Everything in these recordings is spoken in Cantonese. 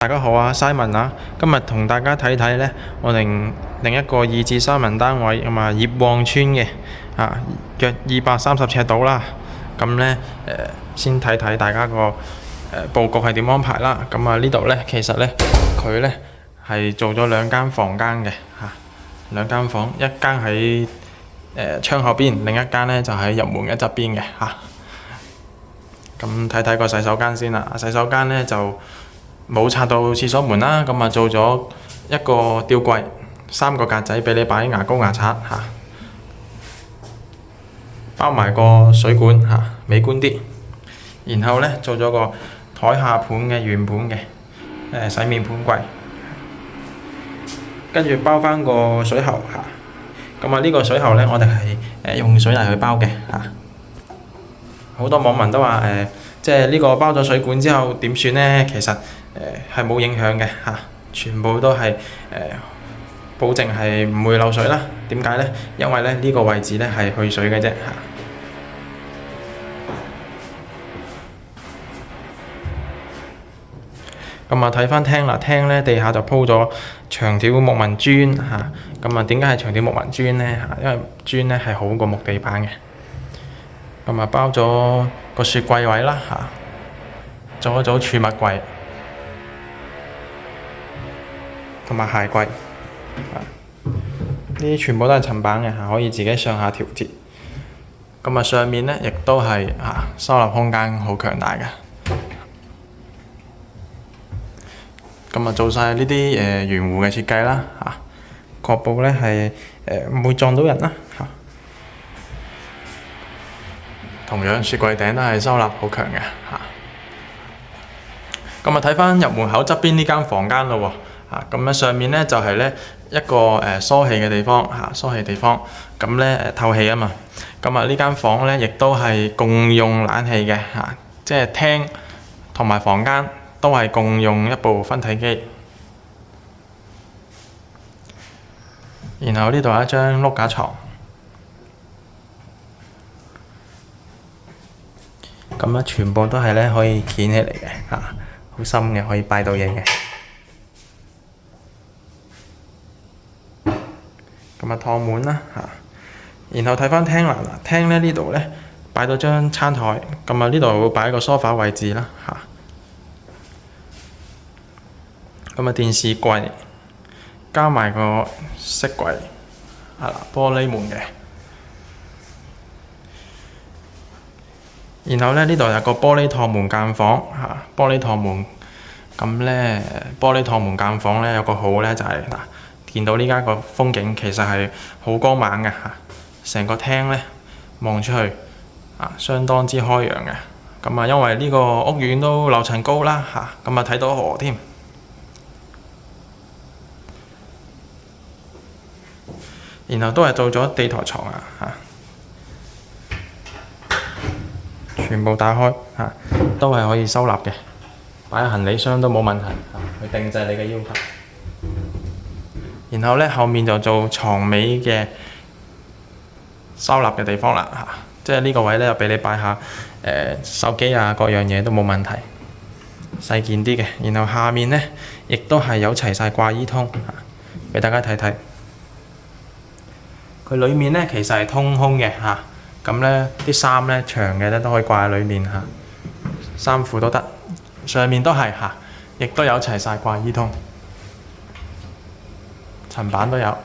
大家好啊，Simon 啊，今日同大家睇睇呢，我哋另一個2至3人單位咁啊，葉旺村嘅約230尺度啦。咁呢，先睇睇大家個佈局係點安排啦。咁啊呢度呢，其實呢，佢呢係做咗2間房間嘅2間房，一間喺窗口邊，另一間呢就喺入門嘅側邊嘅咁睇睇個洗手間先啦。洗手間呢就冇拆到廁所門啦，咁啊做咗一個吊櫃，3個格仔俾你擺牙膏牙刷包埋個水管美觀啲。然後呢做咗個台下盤嘅圓盤嘅洗面盤櫃，跟住包返個水喉咁啊呢個水喉呢，我哋係用水泥去包嘅好多網民都話即係呢個包咗水管之後點算呢？其實係冇影響嘅全部都係保證係唔會漏水啦。點解呢？因為呢個位置呢係去水嘅啫咁啊睇返廳啦，廳呢地下就鋪咗長條木紋磚咁啊點解係長條木紋磚呢？因為磚呢係好過木地板嘅。咁啊包咗個雪櫃位啦做一組儲物櫃同埋鞋櫃呢啲全部都係層板嘅可以自己上下調節。咁啊上面呢亦都係收納空間好強大嘅。咁啊做晒呢啲圓弧嘅設計啦確保呢係唔會撞到人啦同樣雪櫃頂都係收納好強嘅咁啊睇返入門口側邊呢間房間咯喎咁上面呢就係呢一個疏氣嘅地方疏氣地方咁呢透氣啊嘛。咁啊呢間房呢亦都係共用冷氣嘅即係廳同埋房間都係共用一部分體機。然後呢度有一張碌架床。咁咧全部都係咧可以掀起嚟嘅好深嘅，可以擺到嘢嘅。咁啊趟門啦然後睇返廳啦，廳咧呢度咧擺到張餐台，咁啊呢度會擺個梳化位置啦咁啊電視櫃加埋個飾櫃玻璃門嘅。然後呢度有個玻璃趟門間房玻璃趟門咁呢玻璃趟門間房呢有個好呢就係見到呢家個風景其實係好光猛嘅成個廳呢望出去相當之開揚嘅。咁啊因為呢個屋苑都樓層高啦咁啊睇到河添。然後都係做咗地台床全部打開都係可以收納嘅，擺行李箱都冇問題去定製你嘅要求。然後呢後面就做床尾嘅收納嘅地方啦即係呢個位呢，就俾你擺下手機各樣嘢都冇問題，細件啲嘅。然後下面呢，亦都係有齊晒掛衣通俾大家睇睇。佢裡面呢，其實係通風嘅咁呢啲衫呢長嘅呢都可以掛喺裡面衫褲都得，上面都係亦都有齊晒掛衣通，層板都有。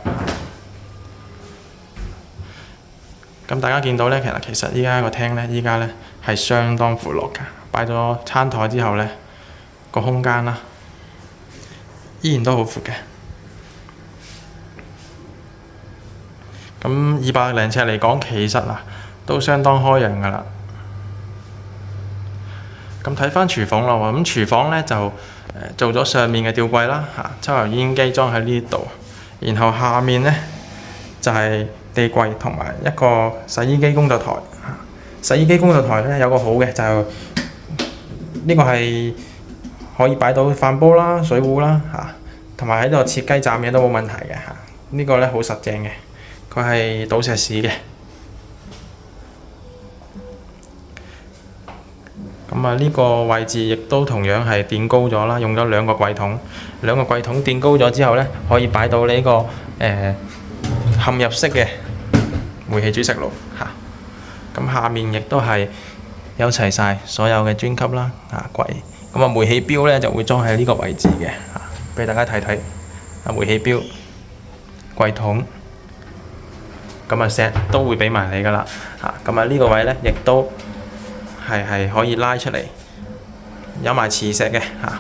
咁大家見到呢，其實依家個廳呢，依家呢係相當闊落㗎，擺咗餐台之後呢，個空間啦，依然都好闊嘅。咁200零尺嚟講，其實都相當開揚㗎啦。咁睇返廚房啦喎，咁廚房呢就做咗上面嘅吊櫃啦抽油煙機裝喺呢度，然後下面呢就係地櫃同埋一個洗衣機工作台洗衣機工作台呢有個好嘅就呢個係可以擺到飯煲啦、水壺啦同埋喺度切雞斬嘢都冇問題嘅呢個呢好實淨嘅。佢係倒石屎嘅。咁啊呢個位置亦都同樣係墊高咗啦，用咗兩個櫃桶，墊高咗之後呢，可以擺到呢個嵌入式嘅煤氣煮食爐嚇。咁下面亦都係有齊晒所有嘅專級啦櫃。咁啊煤氣錶呢就會裝喺呢個位置嘅嚇，俾大家睇睇煤氣錶櫃桶。咁啊石都會俾埋你㗎啦嚇。咁啊呢個位呢亦都係可以拉出嚟，有埋磁石嘅嚇。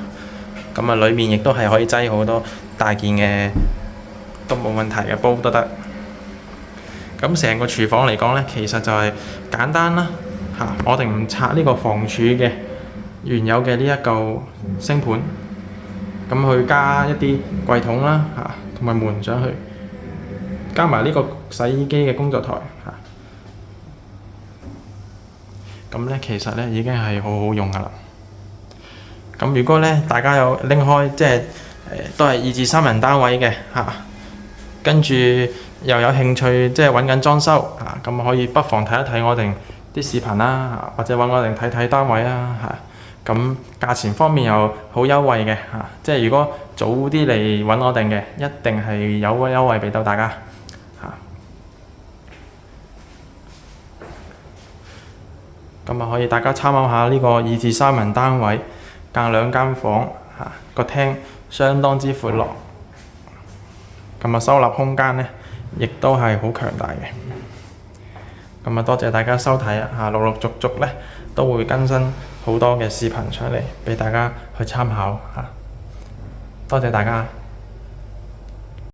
咁啊裡面亦都係可以擠好多大件嘅都冇問題嘅煲都得。咁成個廚房嚟講呢，其實就係簡單啦嚇。我哋唔拆呢個房柱嘅原有嘅呢一嚿星盤，咁去加一啲櫃桶啦嚇，同埋門上去，加埋呢個洗衣機嘅工作台嚇。咁呢其實呢已經係好好用㗎啦。咁如果呢大家有拎開，即係都係2至3人單位嘅嚇，跟住又有興趣即係揾緊裝修嚇，咁可以不妨睇一睇我哋啲視頻啦，或者揾我哋睇睇單位啦嚇。咁價錢方面又好優惠嘅嚇，即係如果早啲嚟揾我哋嘅，一定係有個優惠俾到大家嚇。咁啊可以大家參考下呢個2至3人單位，隔2間房嚇，個廳相當之闊落。咁啊收納空間呢，亦都係好強大嘅。咁啊多謝大家收睇嚇，陸陸續續呢都會更新好多嘅視頻出嚟俾大家去參考嚇。多謝大家。